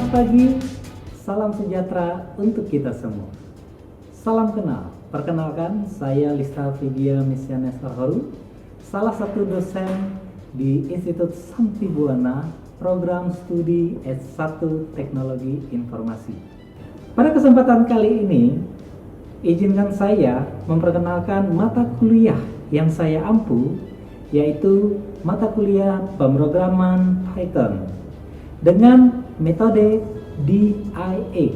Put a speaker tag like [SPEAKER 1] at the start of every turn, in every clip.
[SPEAKER 1] Selamat pagi, salam sejahtera untuk kita semua. Salam kenal, perkenalkan saya Lista Fidia Mesianes Arhoru, salah satu dosen di Institut Santi Buana, program studi S1 Teknologi Informasi. Pada kesempatan kali ini, izinkan saya memperkenalkan mata kuliah yang saya ampu, yaitu mata kuliah pemrograman Python dengan metode DIA,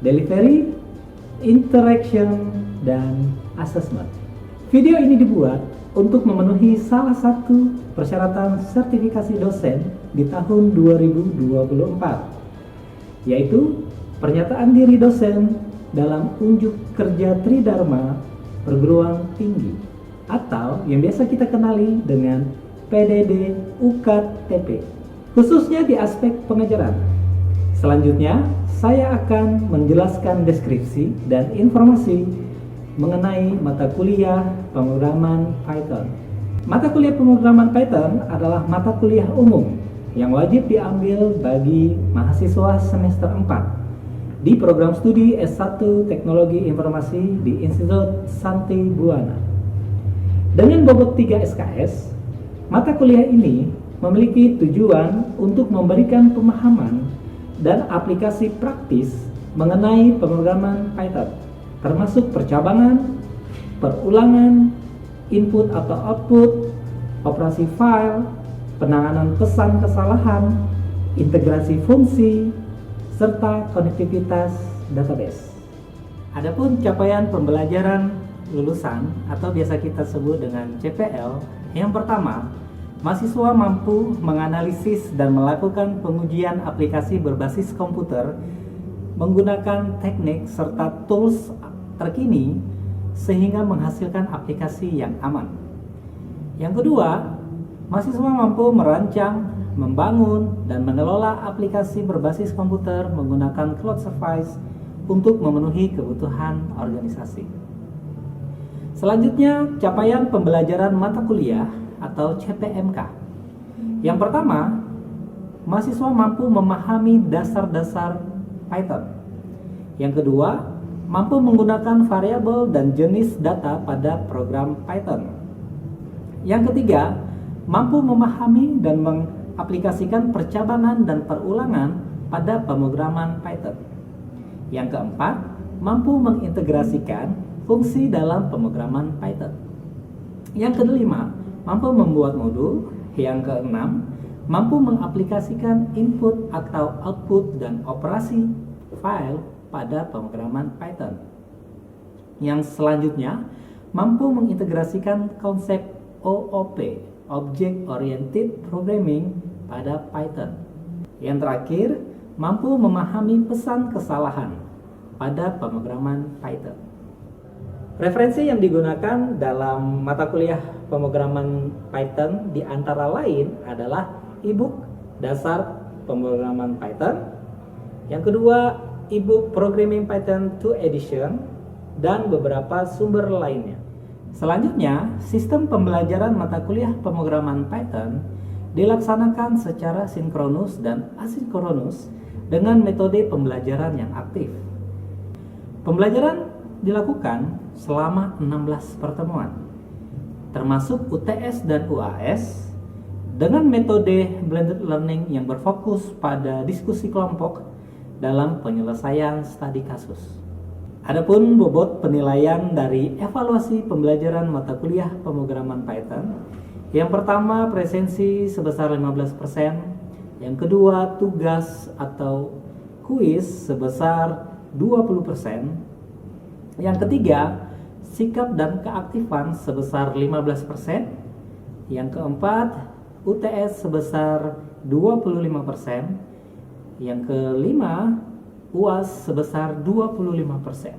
[SPEAKER 1] Delivery, Interaction, dan Assessment. Video ini dibuat untuk memenuhi salah satu persyaratan sertifikasi dosen di tahun 2024, yaitu pernyataan diri dosen dalam unjuk kerja Tridharma Perguruan Tinggi atau yang biasa kita kenali dengan PDD UKTP, khususnya di aspek pengajaran. Selanjutnya, saya akan menjelaskan deskripsi dan informasi mengenai mata kuliah pemrograman Python. Mata kuliah pemrograman Python adalah mata kuliah umum yang wajib diambil bagi mahasiswa semester 4 di program studi S1 Teknologi Informasi di Institut Santi Buana. Dengan bobot 3 SKS, mata kuliah ini memiliki tujuan untuk memberikan pemahaman dan aplikasi praktis mengenai pemrograman Python, termasuk percabangan, perulangan, input atau output, operasi file, penanganan pesan kesalahan, integrasi fungsi, serta konektivitas database. Adapun capaian pembelajaran lulusan atau biasa kita sebut dengan CPL, yang pertama, mahasiswa mampu menganalisis dan melakukan pengujian aplikasi berbasis komputer menggunakan teknik serta tools terkini sehingga menghasilkan aplikasi yang aman. Yang kedua, mahasiswa mampu merancang, membangun, dan mengelola aplikasi berbasis komputer menggunakan cloud service untuk memenuhi kebutuhan organisasi. Selanjutnya, capaian pembelajaran mata kuliah atau CPMK. Yang pertama, mahasiswa mampu memahami dasar-dasar Python. Yang kedua, mampu menggunakan variabel dan jenis data pada program Python. Yang ketiga, mampu memahami dan mengaplikasikan percabangan dan perulangan pada pemrograman Python. Yang keempat, mampu mengintegrasikan fungsi dalam pemrograman Python. Yang kelima, mampu membuat modul. Yang keenam, mampu mengaplikasikan input atau output dan operasi file pada pemrograman Python. Yang selanjutnya, mampu mengintegrasikan konsep OOP, Object Oriented Programming, pada Python. Yang terakhir, mampu memahami pesan kesalahan pada pemrograman Python. Referensi yang digunakan dalam mata kuliah pemrograman Python di antara lain adalah e-book Dasar Pemrograman Python. Yang kedua, e-book Programming Python 2 Edition dan beberapa sumber lainnya. Selanjutnya, sistem pembelajaran mata kuliah pemrograman Python dilaksanakan secara sinkronus dan asinkronus dengan metode pembelajaran yang aktif. Pembelajaran dilakukan selama 16 pertemuan, termasuk UTS dan UAS, dengan metode blended learning yang berfokus pada diskusi kelompok dalam penyelesaian studi kasus. Adapun bobot penilaian dari evaluasi pembelajaran mata kuliah pemrograman Python, yang pertama presensi sebesar 15%, yang kedua tugas atau kuis sebesar 20%, yang ketiga, sikap dan keaktifan sebesar 15%. Yang keempat, UTS sebesar 25%. Yang kelima, UAS sebesar 25%.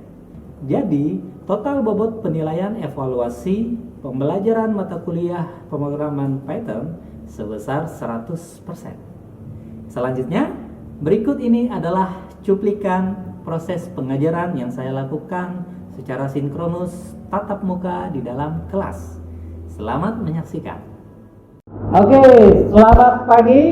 [SPEAKER 1] Jadi, total bobot penilaian evaluasi pembelajaran mata kuliah pemrograman Python sebesar 100%. Selanjutnya, berikut ini adalah cuplikan proses pengajaran yang saya lakukan secara sinkronus tatap muka di dalam kelas. Selamat menyaksikan. Oke, selamat pagi.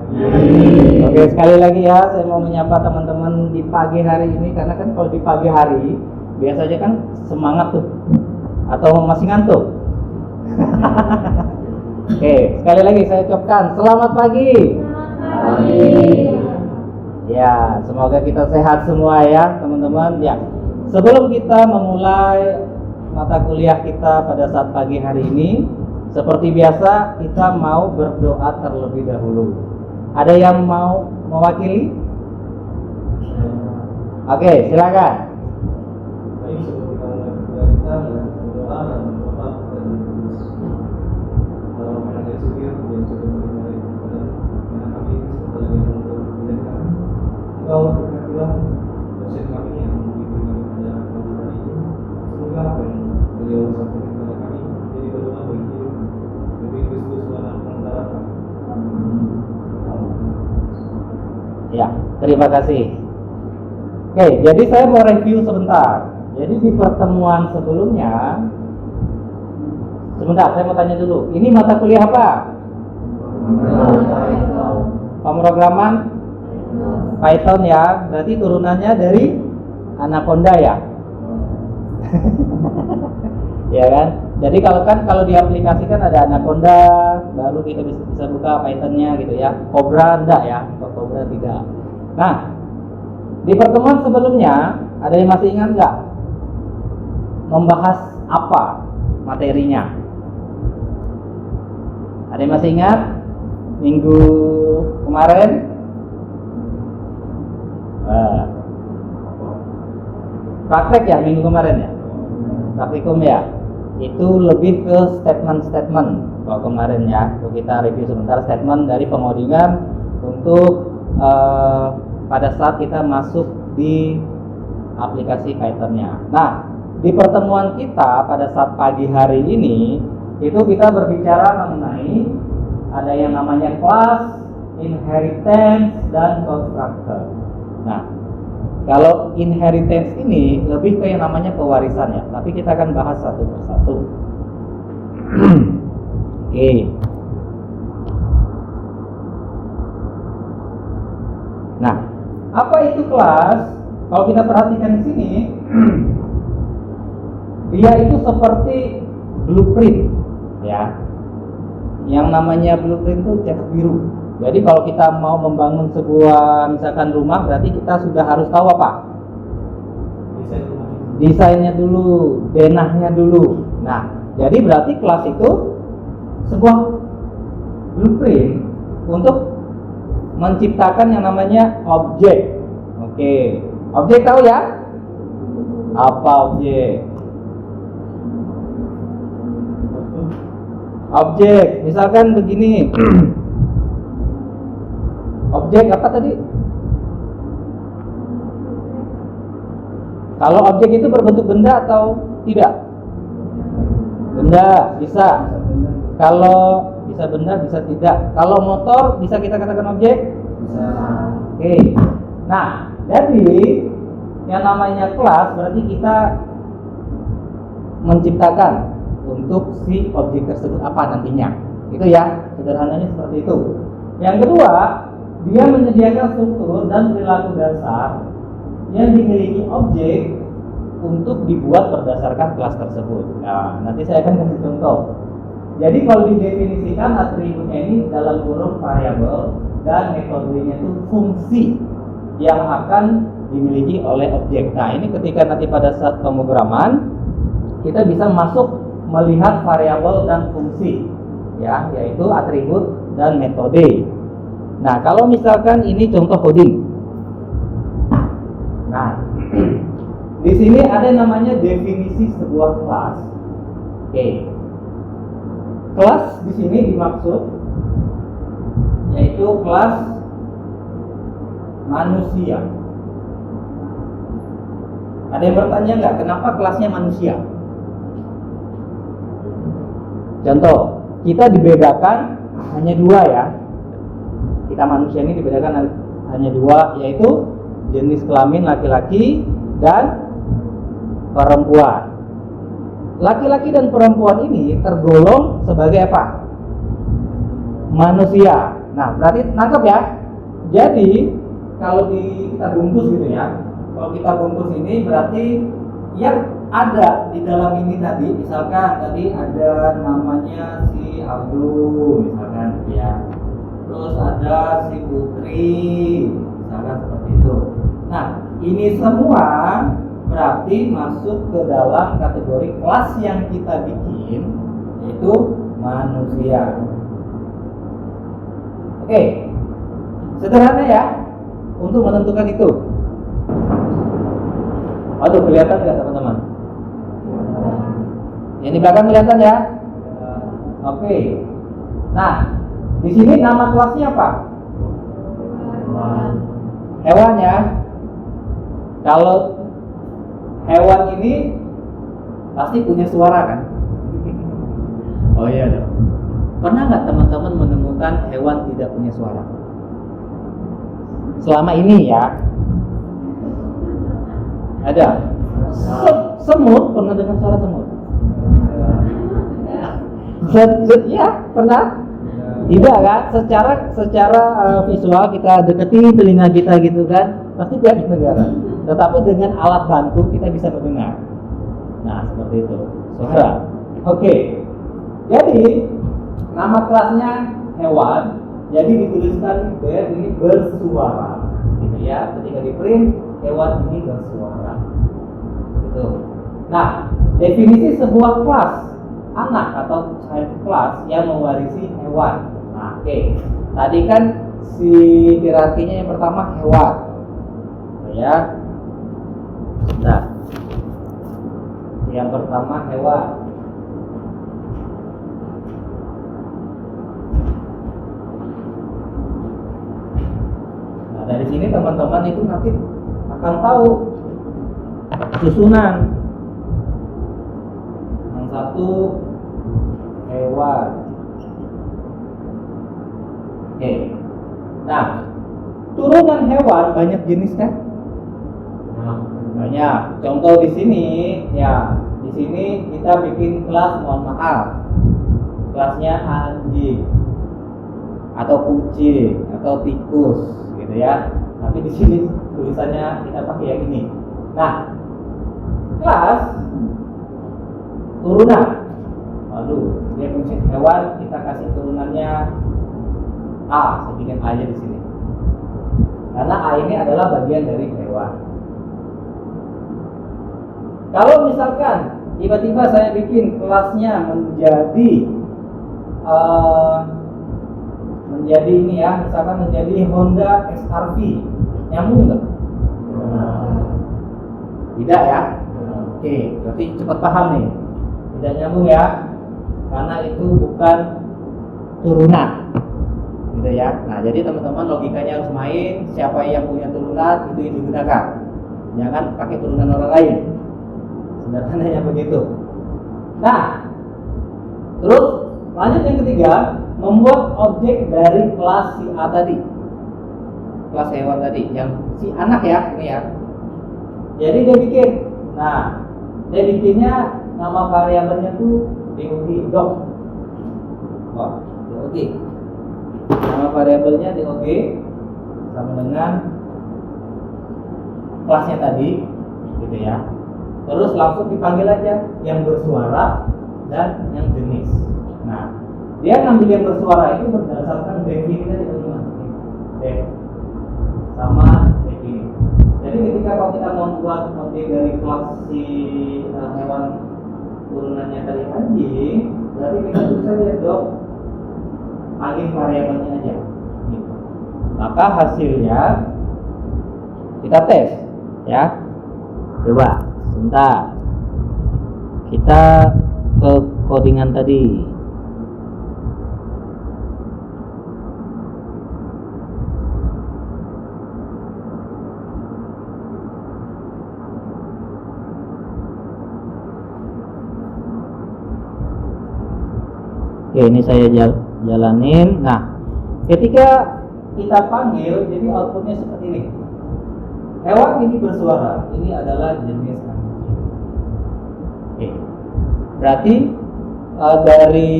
[SPEAKER 1] Oke, sekali lagi ya, saya mau menyapa teman-teman di pagi hari ini, karena kan kalau di pagi hari biasanya kan semangat tuh, atau masih ngantuk. Oke, sekali lagi saya ucapkan selamat pagi. Ya, semoga kita sehat semua ya teman-teman. Ya, sebelum kita memulai mata kuliah kita pada saat pagi hari ini, seperti biasa kita mau berdoa terlebih dahulu. Ada yang mau mewakili? Oke, silakan.
[SPEAKER 2] Baik, sebelum kita mulai kita berdoa dan berdoa kepada Yesus. Dalam nama Yesus yang sudah meninggal kepada kami sebentar lagi untuk menjadikan Engkau berkatilah dosen kami yang membimbing kami pada pagi hari ini. Semoga apa yang beliau sampaikan kepada kami jadi berdoa bagi hidup demi Kristus Tuhan antara kami.
[SPEAKER 1] Ya, terima kasih. Oke, jadi saya mau review sebentar. Jadi di pertemuan sebelumnya, sebentar saya mau tanya dulu. Ini mata kuliah apa? Pemrograman Python ya. Berarti turunannya dari Anaconda ya. Ya kan? Jadi kalau diaplikasikan ada Anaconda, baru kita bisa buka Python-nya gitu ya. Cobra enggak ya? Cobra tidak. Nah, di pertemuan sebelumnya ada yang masih ingat nggak? Membahas apa materinya? Ada yang masih ingat? Minggu kemarin? Praktek ya minggu kemarin ya? Praktikum ya? Itu lebih ke statement-statement kalau kemarin ya. Untuk kita review sebentar statement dari pengodingan untuk pada saat kita masuk di aplikasi Python-nya. Nah, di pertemuan kita pada saat pagi hari ini itu kita berbicara mengenai ada yang namanya class, inheritance, dan constructor. Nah, kalau inheritance ini lebih ke yang namanya pewarisan ya, tapi kita akan bahas satu persatu. Oke. Nah, apa itu kelas? Kalau kita perhatikan di sini, dia itu seperti blueprint, ya. Yang namanya blueprint itu cetak biru. Jadi kalau kita mau membangun sebuah misalkan rumah, berarti kita sudah harus tahu apa? Desainnya dulu, denahnya dulu. Nah, jadi berarti kelas itu sebuah blueprint untuk menciptakan yang namanya objek. Oke, objek tahu ya? Apa objek? Objek, misalkan begini. Objek apa tadi? Kalau objek itu berbentuk benda atau tidak? Benda, bisa. Kalau bisa benda, bisa tidak. Kalau motor, bisa kita katakan objek? Bisa. Oke. Nah, jadi yang namanya kelas berarti kita menciptakan untuk si objek tersebut apa nantinya. Itu ya, sederhananya seperti itu. Yang kedua, dia menyediakan struktur dan perilaku dasar yang dimiliki objek untuk dibuat berdasarkan kelas tersebut. Nah, nanti saya akan kasih contoh. Jadi kalau didefinisikan atribut ini dalam kurung variabel dan metodenya itu fungsi yang akan dimiliki oleh objek. Nah, ini ketika nanti pada saat pemrograman kita bisa masuk melihat variabel dan fungsi, ya, yaitu atribut dan metode. Nah, kalau misalkan ini contoh coding. Nah, di sini ada namanya definisi sebuah kelas. Oke. Kelas di sini dimaksud yaitu kelas manusia. Ada yang bertanya nggak kenapa kelasnya manusia? Contoh, kita dibedakan hanya dua ya. Kita manusia ini dibedakan hanya dua, yaitu jenis kelamin laki-laki dan perempuan. Laki-laki dan perempuan ini tergolong sebagai apa? Manusia. Nah, berarti nangkep ya. Jadi kalau kita bungkus gitu ya. Kalau kita bungkus ini berarti yang ada di dalam ini tadi, misalkan tadi ada namanya si Abdul misalkan ya. Terus ada si Putri misalkan seperti itu. Nah, ini semua berarti masuk ke dalam kategori kelas yang kita bikin, yaitu manusia. Oke, sederhana ya untuk menentukan itu. Aduh, kelihatan nggak teman-teman? Yang di belakang kelihatan ya? Oke. Nah, di sini nama kelasnya apa? Hewan ya. Kalau hewan ini pasti punya suara kan? Oh iya dong. Pernah nggak teman-teman menemukan hewan tidak punya suara? Selama ini ya. Ada. Semut, pernah dengar suara semut? Ya, pernah? Tidak kan? Secara visual kita deketi telinga kita gitu kan, pasti tidak kedengaran. Tetapi dengan alat bantu kita bisa mendengar. Nah, seperti itu. Suara. Oke. Jadi nama kelasnya hewan. Jadi dituliskan ini bersuara. Gitu ya. Ketika di print hewan ini bersuara. Gitu. Nah, definisi sebuah kelas anak atau child class yang mewarisi hewan. Nah, oke. Tadi kan si hierarkinya yang pertama hewan. Ya. Nah. Yang pertama hewan. Nah, dari sini teman-teman itu nanti akan tahu susunan. Yang satu hewan. Oke. Nah, turunan hewan banyak jenis kan? Banyak. Contoh di sini ya, di sini kita bikin kelas, mohon maaf, kelasnya anjing atau kucing atau tikus gitu ya. Tapi di sini tulisannya kita pakai yang ini. Nah, kelas turunan. Lalu definisi hewan kita kasih turunannya A, saya bikin A aja di sini. Karena A ini adalah bagian dari hewan. Kalau misalkan tiba-tiba saya bikin kelasnya menjadi ini ya, misalkan menjadi Honda SR-V, nyambung nggak? Tidak ya? Oke, berarti cepat paham nih. Tidak nyambung ya, karena itu bukan turunan, gitu ya. Nah, jadi teman-teman logikanya harus main. Siapa yang punya turunan itu yang digunakan. Jangan pakai turunan orang lain. Sederhananya begitu. Nah, terus lanjut yang ketiga, membuat objek dari kelas si A tadi, kelas hewan tadi, yang si anak ya, ini ya. Jadi dia bikin, nah, dia bikinnya nama variabelnya tuh DOG, dog. Oh, DOG. Nama variabelnya DOG sama dengan kelasnya tadi, gitu ya. Terus langsung dipanggil aja yang bersuara dan yang jenis. Nah, dia ngambil yang bersuara itu berdasarkan definisi tadi teman-teman. Def sama definisi. Jadi ketika kalau kita mau buat objek dari kelas si hewan turunannya tadi anjing, berarti kita bisa lihat dong panggil variabelnya aja. Gitu. Maka hasilnya kita tes, ya. Coba. Sebentar, kita ke codingan tadi. Oke, ini saya jalanin. Nah, ketika kita panggil, jadi outputnya seperti ini. Hewan ini bersuara, ini adalah jenis anjing. Oke. Berarti dari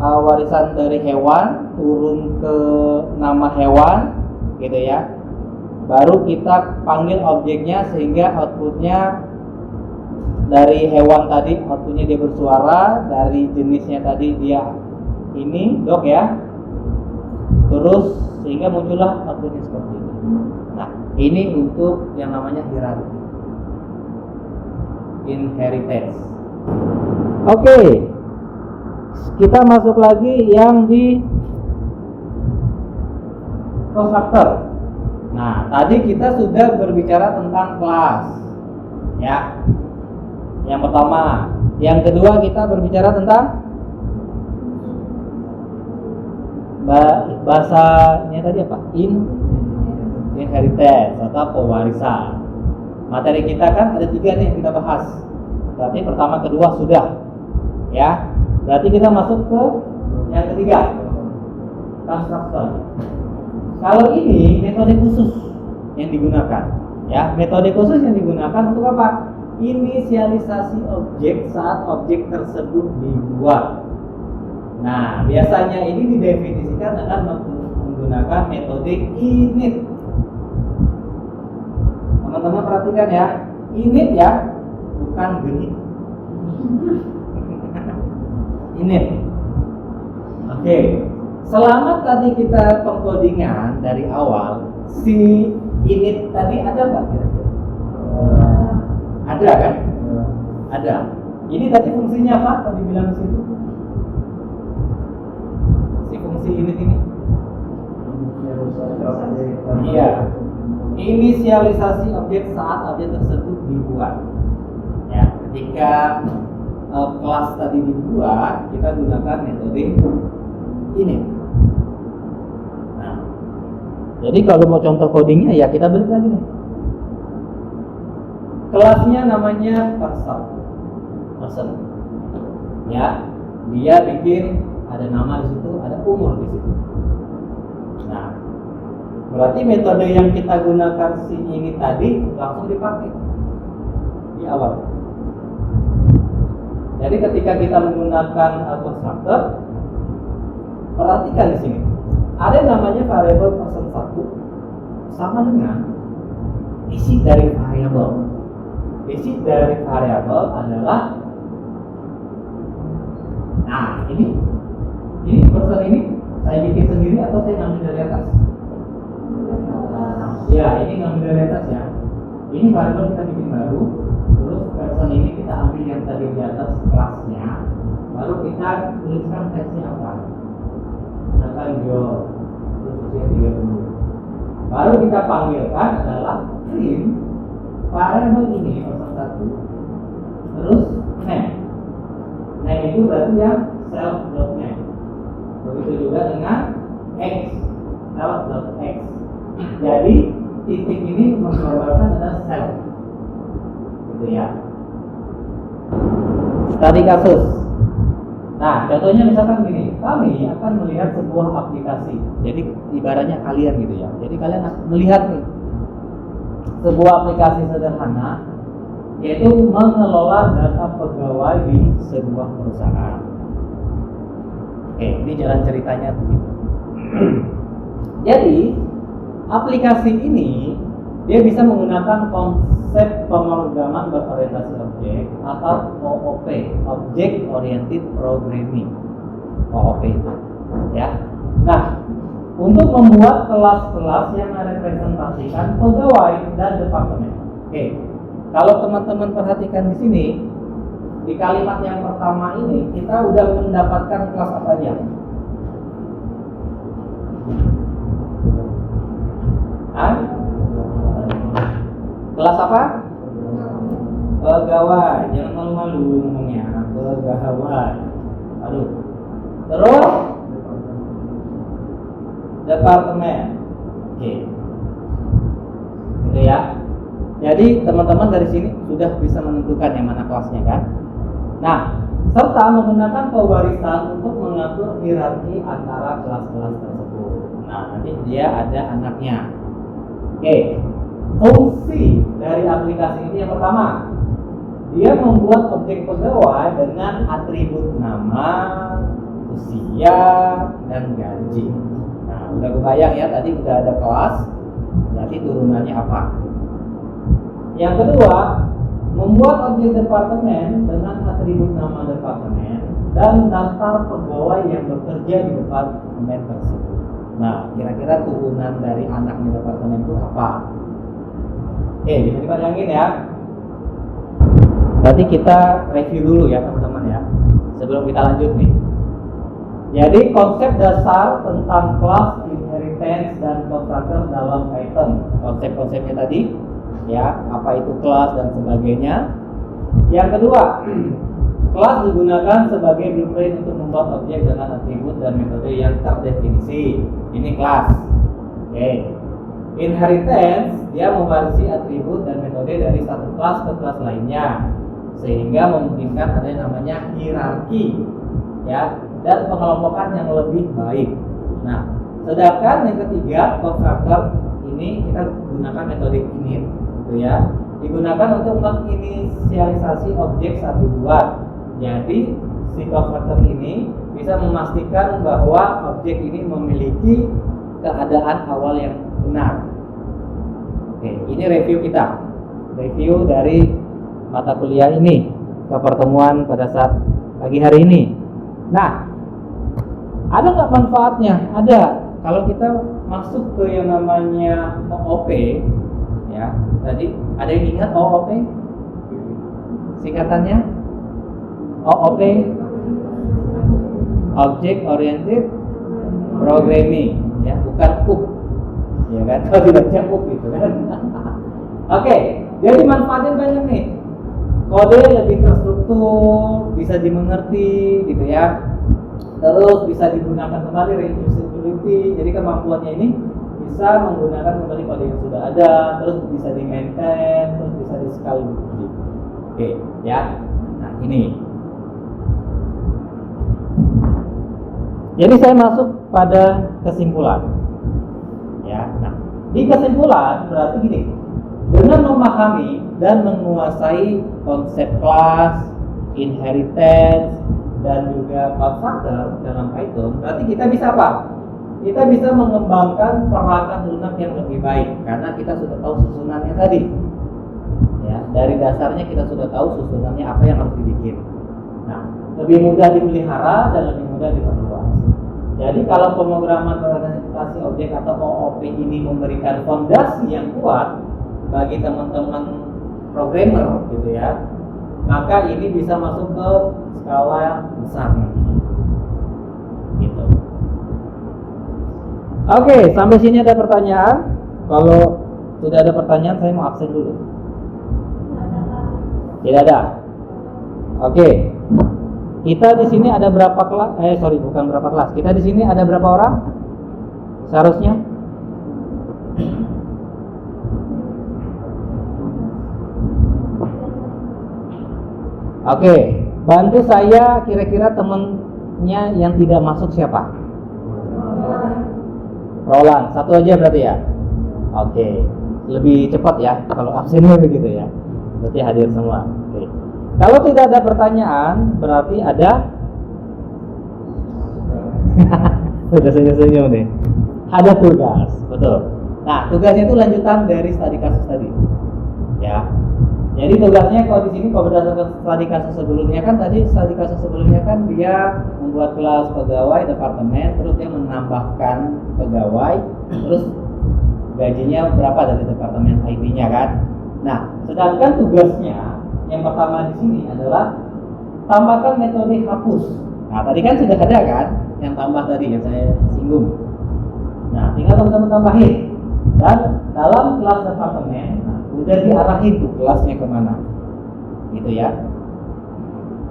[SPEAKER 3] warisan dari hewan turun ke nama hewan gitu ya, baru kita panggil objeknya sehingga outputnya dari hewan tadi, outputnya dia bersuara, dari jenisnya tadi dia ini dog ya, terus sehingga muncullah outputnya seperti ini. Nah, ini untuk yang namanya hierarki, inheritance. Oke. Kita masuk lagi yang di constructor. Nah, tadi kita sudah berbicara tentang kelas, ya. Yang pertama, yang kedua kita berbicara tentang bahasanya tadi apa? Inheritance atau pewarisan. Materi kita kan ada 3 nih yang kita bahas. Berarti pertama, kedua sudah, ya. Berarti kita masuk ke yang ketiga, constructor. Kalau ini metode khusus yang digunakan, ya. Metode khusus yang digunakan untuk apa? Inisialisasi objek saat objek tersebut dibuat. Nah, biasanya ini didefinisikan dengan menggunakan metode init. Teman-teman perhatikan ya, init ya, bukan genit. Init. Oke. Selama tadi kita pengkodingan dari awal, si init tadi ada nggak kira-kira? Ada kan? Ada. Ini tadi fungsinya apa? Tadi bilang di situ. Si fungsi init ini. Iya. Inisialisasi objek saat objek tersebut dibuat. Ya, ketika kelas tadi dibuat, kita gunakan metode ini. Nah, jadi kalau mau contoh codingnya ya kita balik lagi nih. Kelasnya namanya person. Ya, dia bikin ada nama di situ, ada umur di situ. Nah, berarti metode yang kita gunakan si ini tadi langsung dipakai di awal. Jadi ketika kita menggunakan constructor, perhatikan di sini. Ada namanya variabel person 1 sama dengan isi dari variabel. Isi dari variabel adalah, nah ini person ini saya bikin sendiri atau saya ngambil dari atas? Ya, ini ngambil dari atas ya. Ini variabel kita bikin baru. Terus person ini kita ambil yang tadi di atas kelasnya, baru kita tuliskan teksnya apa? Misalkan Gio, terus usia 30. Baru kita panggilkan adalah print variabel ini person 1. Terus name. Name itu berarti yang self.name. Begitu juga dengan x, self.x. Jadi titik ini menggambarkan adalah self. Gitu ya. Studi kasus. Nah, contohnya misalkan gini, kami akan melihat sebuah aplikasi. Jadi ibaratnya kalian gitu ya. Jadi kalian melihat nih sebuah aplikasi sederhana, yaitu mengelola data pegawai di sebuah perusahaan. Oke, ini jalan ceritanya begitu. Jadi aplikasi ini dia bisa menggunakan konsep pemrograman berorientasi objek atau OOP, Object Oriented Programming, OOP itu, ya. Nah, untuk membuat kelas-kelas yang merepresentasikan pegawai dan departemen. Oke, kalau teman-teman perhatikan di sini, di kalimat yang pertama ini kita udah mendapatkan kelas apa aja? Kelas apa? Pegawai. Jangan malu-malu ngomongnya. Pegawai. Aduh. Terus departemen. Oke. Gitu ya. Jadi teman-teman dari sini sudah bisa menentukan yang mana kelasnya kan? Nah, serta menggunakan pewarisan untuk mengatur hierarki antara kelas-kelas tersebut. Nah, nanti dia ada anaknya. Oke. Fungsi dari aplikasi ini yang pertama, dia membuat objek pegawai dengan atribut nama, usia, dan gaji. Nah, udah kebayang ya, tadi udah ada kelas, berarti turunannya apa? Yang kedua, membuat objek departemen dengan atribut nama departemen dan daftar pegawai yang bekerja di departemen tersebut. Nah, kira-kira turunan dari anaknya departemen itu apa? Bisa dibayangin ya. Berarti kita review dulu ya teman-teman ya, sebelum kita lanjut nih. Jadi konsep dasar tentang kelas, inheritance, dan constructor dalam Python. Konsep-konsepnya tadi ya, apa itu kelas dan sebagainya. Yang kedua, kelas digunakan sebagai blueprint untuk membuat objek dengan atribut dan metode yang terdefinisi. Ini kelas. Oke. Inheritance, dia mewarisi atribut dan metode dari satu kelas ke kelas lainnya, sehingga memungkinkan ada yang namanya hierarki ya, dan pengelompokan yang lebih baik. Nah, sedangkan yang ketiga, constructor, ini kita gunakan metode init gitu ya, digunakan untuk menginisialisasi objek saat dibuat. Jadi si constructor ini bisa memastikan bahwa objek ini memiliki keadaan awal yang benar. Oke, ini review kita, review dari mata kuliah ini ke pertemuan pada saat pagi hari ini. Nah, ada nggak manfaatnya? Ada. Kalau kita masuk ke yang namanya OOP, ya, tadi ada yang ingat OOP? Singkatannya OOP, Object Oriented Programming, ya, bukan UP, ya kan? Kalau dibaca UP gitu kan. Oke, jadi manfaatnya banyak nih. Kode lebih terstruktur, bisa dimengerti gitu ya. Terus bisa digunakan kembali, reusability. Jadi kemampuannya ini bisa menggunakan kembali kode yang sudah ada, terus bisa di maintain, terus bisa di scalability. Oke, ya. Nah, ini. Jadi saya masuk pada kesimpulan. Ya. Nah, di kesimpulan berarti gini. Dengan memahami dan menguasai konsep kelas, inheritance, dan juga constructor dalam Python, berarti kita bisa apa? Kita bisa mengembangkan perangkat lunak yang lebih baik karena kita sudah tahu susunannya tadi. Ya, dari dasarnya kita sudah tahu susunannya apa yang harus dibikin. Nah, lebih mudah dipelihara dan lebih mudah diperluas. Jadi kalau pemrograman orientasi objek atau OOP ini memberikan fondasi yang kuat bagi teman-teman programmer gitu ya, maka ini bisa masuk ke skala yang besar nantinya. Gitu. Oke, sampai sini ada pertanyaan? Kalau tidak ada pertanyaan, saya mau absen dulu. Tidak ada. Oke. Kita di sini ada berapa kelas? Bukan berapa kelas. Kita di sini ada berapa orang? Seharusnya? Oke, bantu saya kira-kira temennya yang tidak masuk siapa? Roland, satu aja berarti ya? Oke, lebih cepat ya kalau absennya begitu ya. Berarti hadir semua. Oke. Kalau tidak ada pertanyaan, berarti ada sudah senyum-senyum nih. Ada tugas, betul. Nah, tugasnya itu lanjutan dari studi kasus tadi. Ya. Jadi tugasnya kalau di sini kalau berdasarkan studi kasus sebelumnya kan tadi studi kasus sebelumnya kan dia membuat kelas pegawai departemen, terus dia menambahkan pegawai, terus gajinya berapa dari departemen IT-nya kan. Nah, sedangkan tugasnya yang pertama di sini adalah tambahkan metode hapus. Nah, tadi kan sudah ada kan yang tambah tadi yang saya singgung. Nah, tinggal teman-teman tambahin. Dan dalam kelas departemen, udah diarahin tuh kelasnya kemana, gitu ya.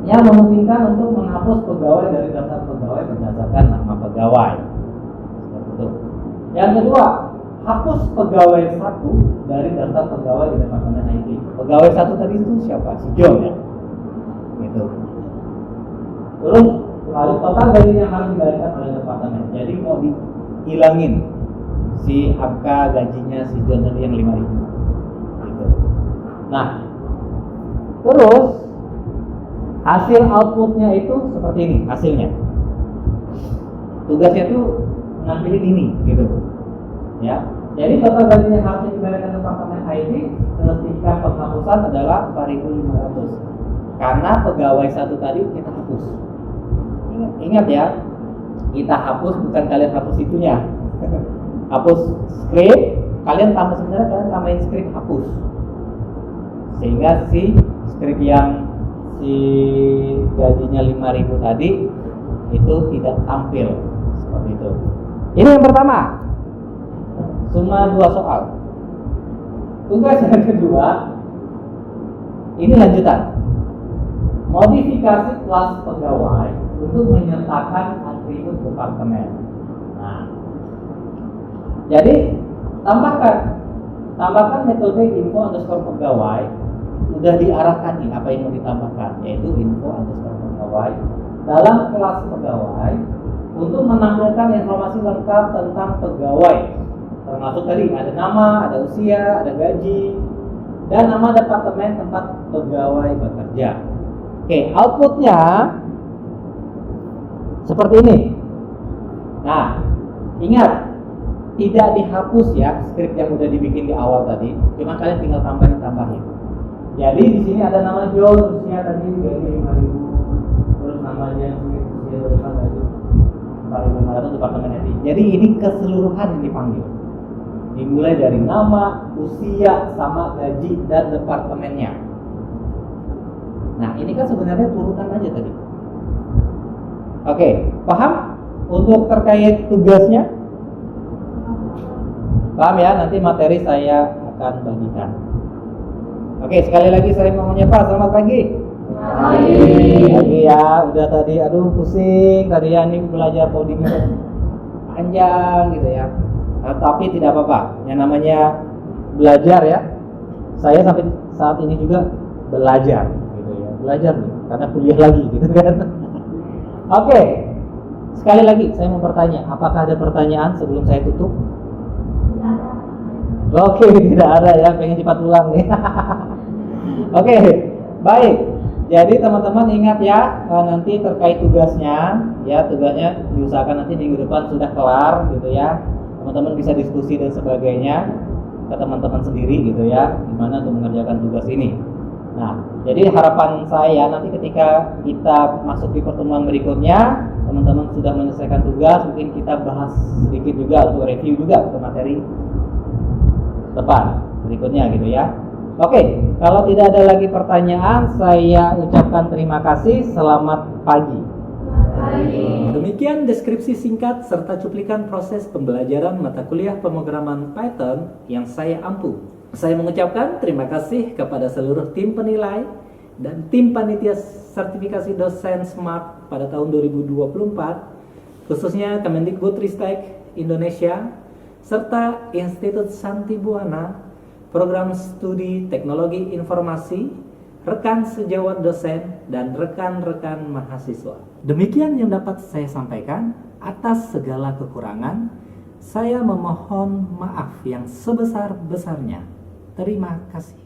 [SPEAKER 3] Yang memungkinkan untuk menghapus pegawai dari daftar pegawai berdasarkan nama pegawai. Seperti itu. Yang kedua, hapus pegawai satu dari daftar pegawai di departemen IT. Pegawai satu tadi itu siapa? Si John ya. Gitu. Terus lalu total gaji yang harus dibayarkan oleh departemen. Jadi mau dihilangin si angka gajinya si John tadi yang 5.000. Gitu. Nah, terus hasil outputnya itu seperti ini hasilnya. tugasnya tuh ngampilin ini gitu ya. Jadi total gajinya harusnya dibayarkan Departemen IT ketika penghapusan adalah 4.500 karena pegawai satu tadi kita hapus. Ingat ya, kita hapus bukan kalian hapus itunya. Hapus skrip, kalian tambahin skrip hapus, sehingga si skrip yang si gajinya 5.000 tadi itu tidak tampil seperti itu. Ini yang pertama, cuma 2 soal. Tugas yang kedua, ini lanjutan, modifikasi kelas pegawai untuk menyertakan atribut departemen. Nah, jadi tambahkan metode info underscore pegawai. Udah diarahkan nih apa yang mau ditambahkan, yaitu info underscore pegawai dalam kelas pegawai untuk menampilkan informasi lengkap tentang pegawai, termasuk tadi ada nama, ada usia, ada gaji, dan nama departemen tempat pegawai bekerja. Oke, outputnya seperti ini. Nah, ingat, tidak dihapus ya skrip yang udah dibikin di awal tadi, cuma kalian tinggal tambahin. Jadi di sini ada nama John, usia tadi gaji 5.000, terus namanya usia berapa tadi 4.500 departemen IT. Jadi ini keseluruhan yang dipanggil, dimulai dari nama, usia, sama gaji dan departemennya. Nah, ini kan sebenarnya turunan aja tadi. Oke, paham? Untuk terkait tugasnya, paham ya? Nanti materi saya akan bagikan. Oke, sekali lagi saya mau menyapa. Selamat pagi. Pagi ya, udah tadi, aduh pusing tadi ya, ini belajar coding itu panjang gitu ya. Nah, tapi tidak apa-apa. Yang namanya belajar ya. Saya sampai saat ini juga belajar gitu ya. Belajar nih, karena kuliah lagi gitu kan. Oke. Sekali lagi saya mau bertanya, apakah ada pertanyaan sebelum saya tutup? Oke, tidak ada ya, pengen cepat pulang nih. Oke, baik. Jadi teman-teman ingat ya, nanti terkait tugasnya, ya tugasnya diusahakan nanti minggu depan sudah kelar gitu ya. Teman-teman bisa diskusi dan sebagainya ke teman-teman sendiri gitu ya, gimana untuk mengerjakan tugas ini. Nah, jadi harapan saya nanti ketika kita masuk di pertemuan berikutnya, teman-teman sudah menyelesaikan tugas, mungkin kita bahas sedikit juga untuk review juga ke materi depan berikutnya gitu ya. Oke, kalau tidak ada lagi pertanyaan, saya ucapkan terima kasih. Selamat pagi.
[SPEAKER 1] Demikian deskripsi singkat serta cuplikan proses pembelajaran mata kuliah pemrograman Python yang saya ampu. Saya mengucapkan terima kasih kepada seluruh tim penilai dan tim panitia sertifikasi dosen Smart pada tahun 2024, khususnya Kemendikbudristek Indonesia serta Institut Santi Buana, Program Studi Teknologi Informasi, rekan sejawat dosen, dan rekan-rekan mahasiswa. Demikian yang dapat saya sampaikan. Atas segala kekurangan, saya memohon maaf yang sebesar-besarnya. Terima kasih.